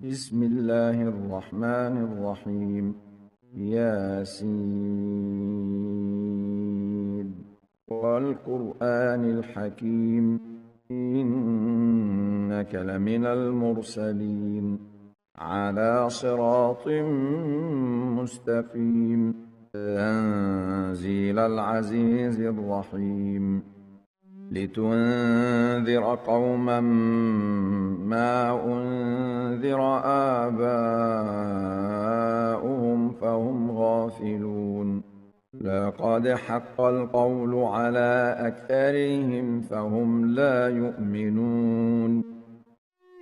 بسم الله الرحمن الرحيم. ياسين والقرآن الحكيم إنك لمن المرسلين على صراط مستقيم تنزيل العزيز الرحيم لتنذر قوما ما أنذر آباؤهم فهم غافلون لقد حق القول على أكثرهم فهم لا يؤمنون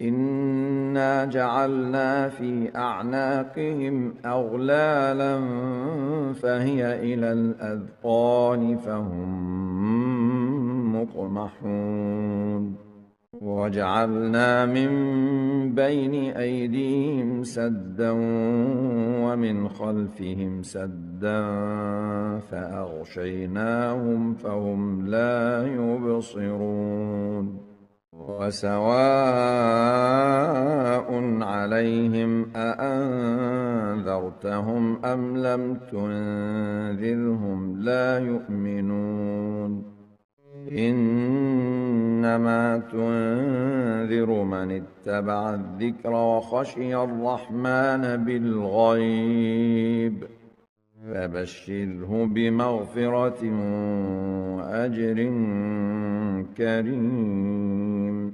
إنا جعلنا في أعناقهم أغلالا فهي إلى الأذقان فهم مقمحون وجعلنا من بين أيديهم سدا ومن خلفهم سدا فأغشيناهم فهم لا يبصرون وسواء عليهم أأنذرتهم أم لم تنذرهم لا يؤمنون إنما تنذر من اتبع الذكر وخشي الرحمن بالغيب فبشره بمغفرة وأجر كريم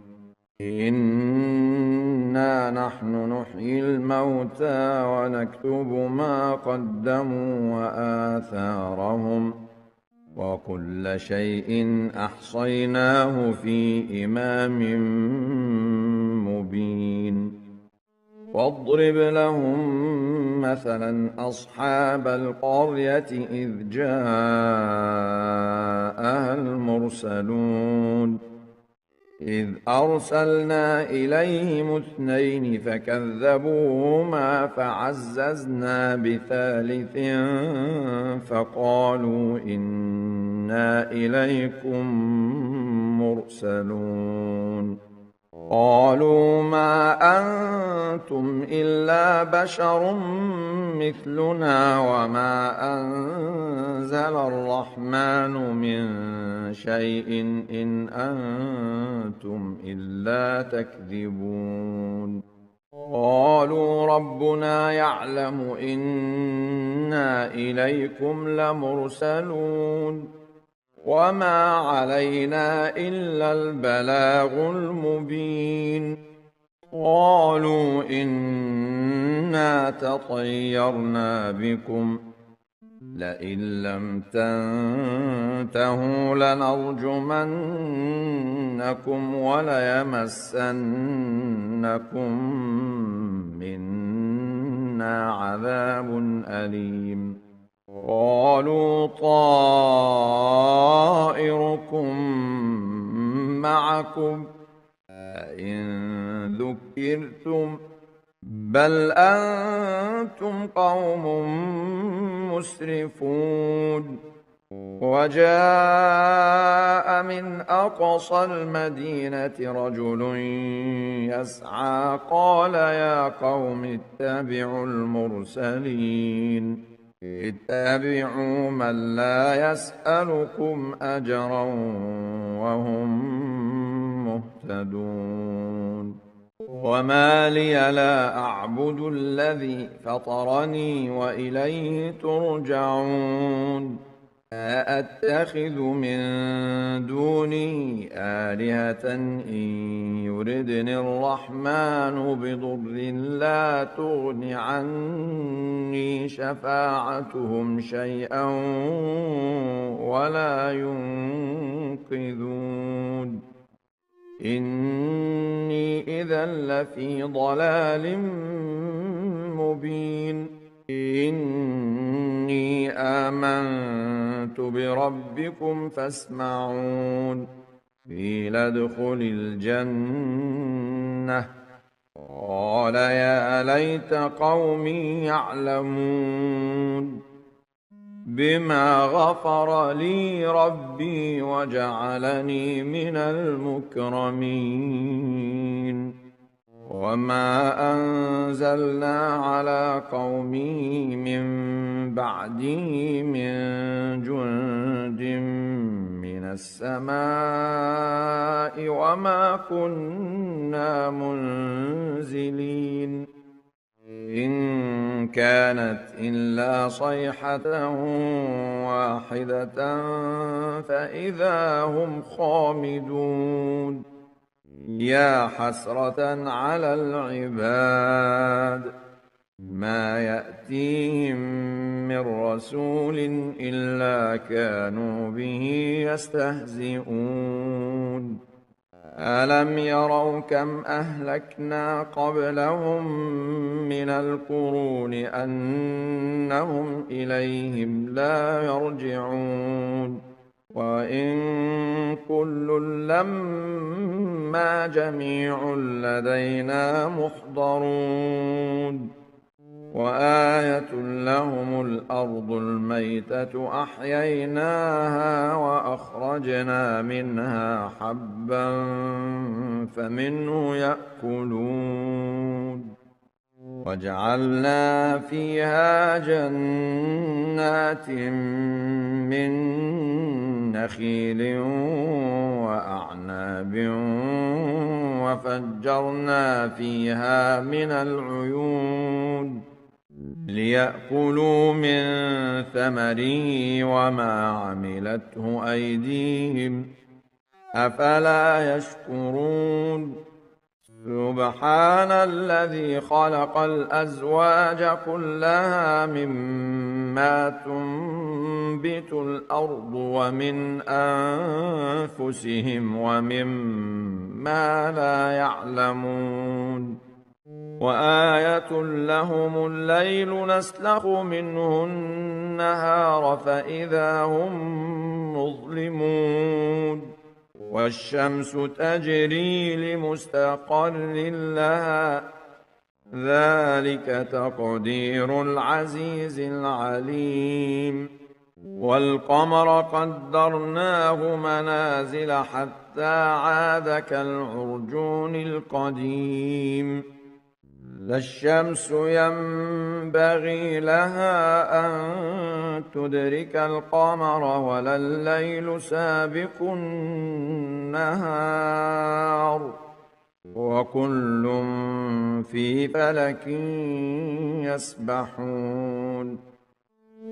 إنا نحن نحيي الموتى ونكتب ما قدموا وآثارهم وكل شيء أحصيناه في إمام مبين واضرب لهم مثلا أصحاب القرية إذ جاءها المرسلون إذ أرسلنا إليهم اثنين فكذبوهما فعززنا بثالث فقالوا إنا إليكم مرسلون قالوا ما أنتم إلا بشر مثلنا وما أنزل الرحمن من شيء إن أنتم إلا تكذبون قالوا ربنا يعلم إنا إليكم لمرسلون وما علينا إلا البلاغ المبين قالوا إنا تطيرنا بكم لئن لم تنتهوا لنرجمنكم وليمسنكم منا عذاب أليم قالوا طائركم معكم أئن ذكرتم بل أنتم قوم مسرفون وجاء من أقصى المدينة رجل يسعى قال يا قوم اتبعوا المرسلين اتبعوا من لا يسألكم أجرا وهم مهتدون وما لي لا أعبد الذي فطرني وإليه ترجعون أأتخذ من دونه آلهة إن يردني الرحمن بضر لا تغن عني شفاعتهم شيئا ولا ينقذون إني إذا لفي ضلال مبين إني آمنت بربكم فاسمعون قيل ادخل الجنة قال يا ليت قومي يعلمون بما غفر لي ربي وجعلني من المكرمين وما أنزلنا على قومه من بعده من جند من السماء وما كنا منزلين إن كانت إلا صيحة واحدة فإذا هم خامدون يا حسرة على العباد ما يأتيهم من رسول إلا كانوا به يستهزئون ألم يروا كم أهلكنا قبلهم من القرون أنهم إليهم لا يرجعون وإن كل لما جميع لدينا محضرون وآية لهم الأرض الميتة أحييناها وأخرجنا منها حبا فمنه يأكلون وجعلنا فيها جنات من نخيل وأعناب وفجرنا فيها من العيون ليأكلوا من ثمره وما عملته أيديهم أفلا يشكرون سبحان الذي خلق الأزواج كلها مما تنبت الأرض ومن أنفسهم ومما لا يعلمون وآية لهم الليل نسلخ منه النهار فإذا هم مظلمون والشمس تجري لمستقر لها ذلك تقدير العزيز العليم والقمر قدرناه منازل حتى عاد كالعرجون القديم لا الشمس ينبغي لها أن تدرك القمر ولا الليل سابق النهار وكل في فلك يسبحون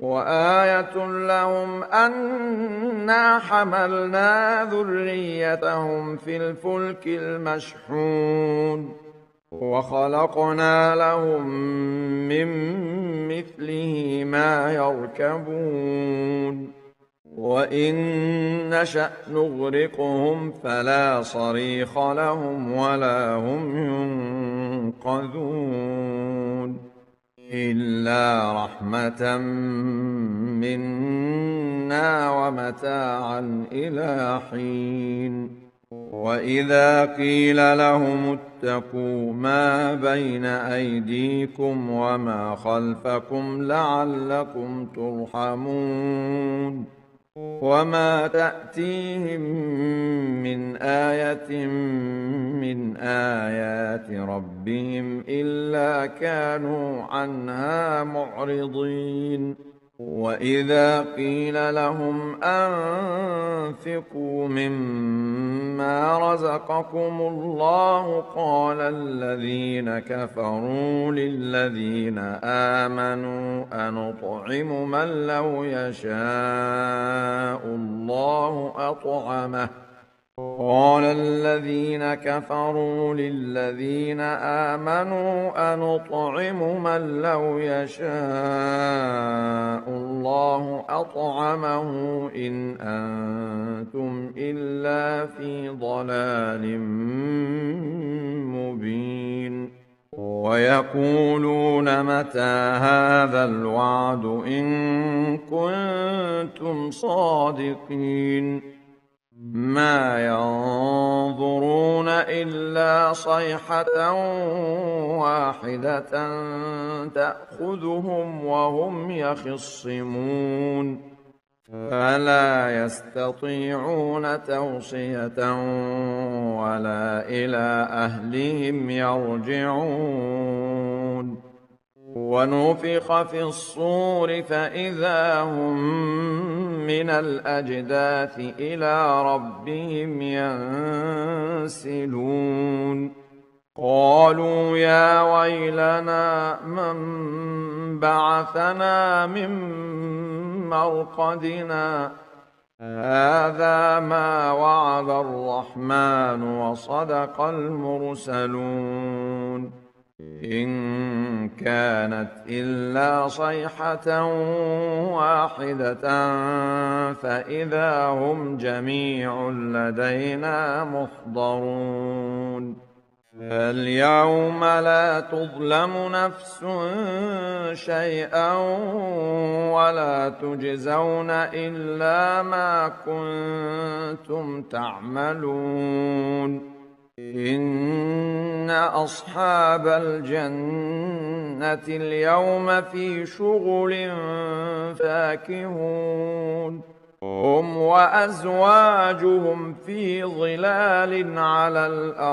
وآية لهم أنا حملنا ذريتهم في الفلك المشحون وخلقنا لهم من مثله ما يركبون وإن نشأ نغرقهم فلا صريخ لهم ولا هم ينقذون إلا رحمة منا ومتاعا إلى حين وإذا قيل لهم اتقوا ما بين أيديكم وما خلفكم لعلكم ترحمون وما تأتيهم من آية من آيات ربهم إلا كانوا عنها معرضين وإذا قيل لهم أنفقوا مما رزقكم الله قال الذين كفروا للذين آمنوا أنطعم من لو يشاء الله أطعمه قال الذين كفروا للذين آمنوا أنطعم من لو يشاء الله أطعمه إن أنتم إلا في ضلال مبين ويقولون متى هذا الوعد إن كنتم صادقين ما ينظرون إلا صيحة واحدة تأخذهم وهم يخصمون فلا يستطيعون توصية ولا إلى أهلهم يرجعون ونفخ في الصور فإذا هم من الأجداث إلى ربهم ينسلون قالوا يا ويلنا من بعثنا من مرقدنا هذا ما وعد الرحمن وصدق المرسلون إن كانت إلا صيحة واحدة فإذا هم جميع لدينا محضرون فاليوم لا تظلم نفس شيئا ولا تجزون إلا ما كنتم تعملون إن أصحاب الجنة اليوم في شغل فاكهون هم وأزواجهم في ظلال على الأرائك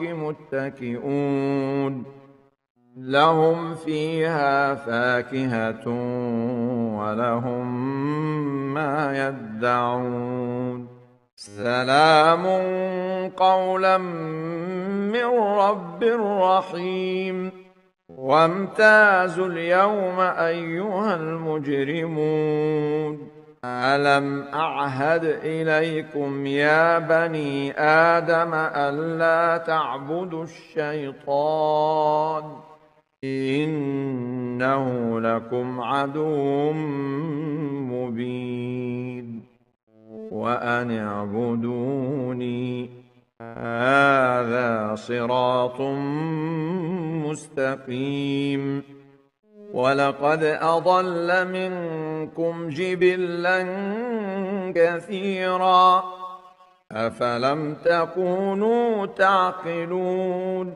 متكئون لهم فيها فاكهة ولهم ما يدعون سلام قولا من رب رحيم وامتازوا اليوم أيها المجرمون ألم أعهد إليكم يا بني آدم ألا تعبدوا الشيطان إنه لكم عدو مبين وأن اعبدوني هذا صراط مستقيم ولقد أضل منكم جبلا كثيرا أفلم تكونوا تعقلون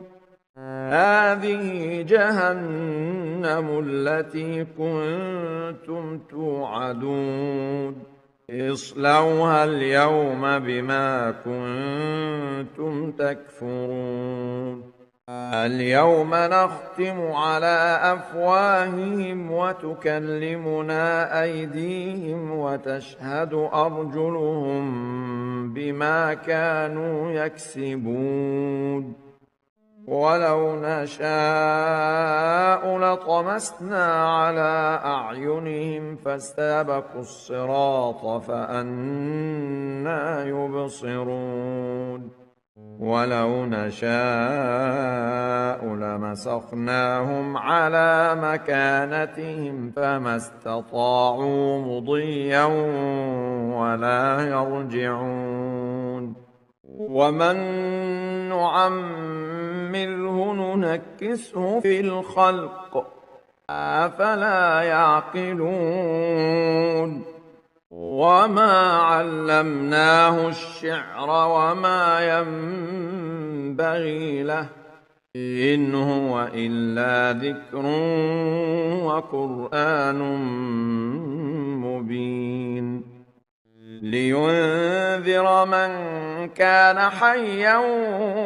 هذه جهنم التي كنتم توعدون اصلوها اليوم بما كنتم تكفرون اليوم نختم على أفواههم وتكلمنا أيديهم وتشهد أرجلهم بما كانوا يكسبون ولو نشاء لطمسنا على أعينهم فاستبقوا الصراط فأنى يبصرون ولو نشاء لمسخناهم على مكانتهم فما استطاعوا مضيا ولا يرجعون ومن نعمره ننكسه في الخلق أفلا يعقلون وما علمناه الشعر وما ينبغي له إن هو إلا ذكر وقرآن مبين لينذر من كان حيا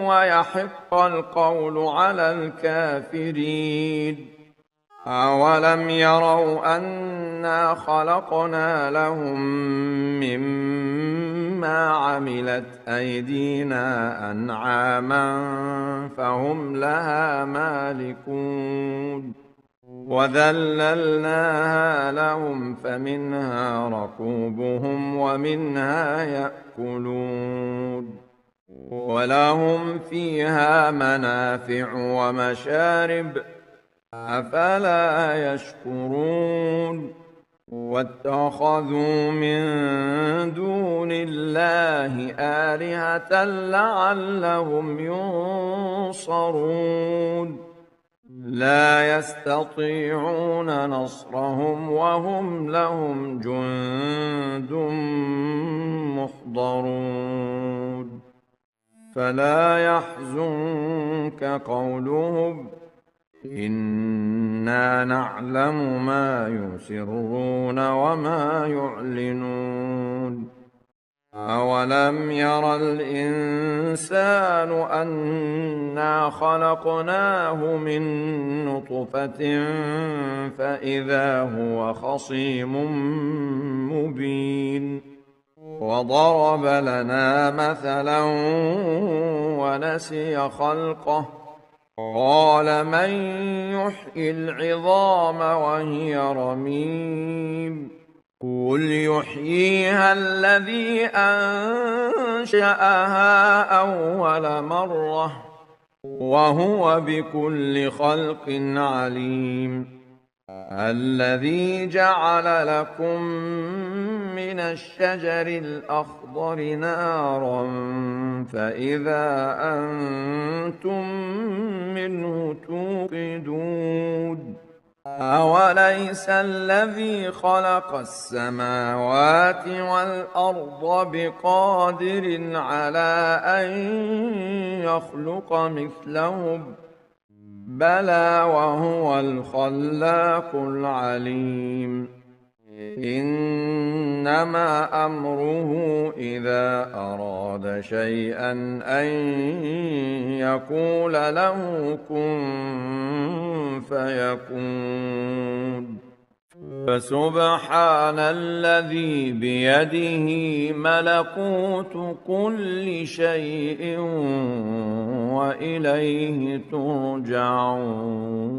ويحق القول على الكافرين أولم يروا أنا خلقنا لهم مما عملت أيدينا أنعاما فهم لها مالكون وذللناها لهم فمنها ركوبهم ومنها يأكلون ولهم فيها منافع ومشارب أفلا يشكرون واتخذوا من دون الله آلهة لعلهم ينصرون لا يستطيعون نصرهم وهم لهم جند محضرون فلا يحزنك قولهم إنا نعلم ما يسرون وما يعلنون أولم ير الإنسان أنا خلقناه من نطفة فإذا هو خصيم مبين وضرب لنا مثلا ونسي خلقه قال من يحيي العظام وهي رميم قل يحييها الذي أنشأها أول مرة وهو بكل خلق عليم الذي جعل لكم من الشجر الأخضر نارا فإذا أنتم منه توقدون أوليس الذي خلق السماوات والأرض بقادر على أن يخلق مثلهم بلى وهو الخلاق العليم إنما أمره إذا أراد شيئا أن يقول له كن فيكون فسبحان الذي بيده ملكوت كل شيء وإليه ترجعون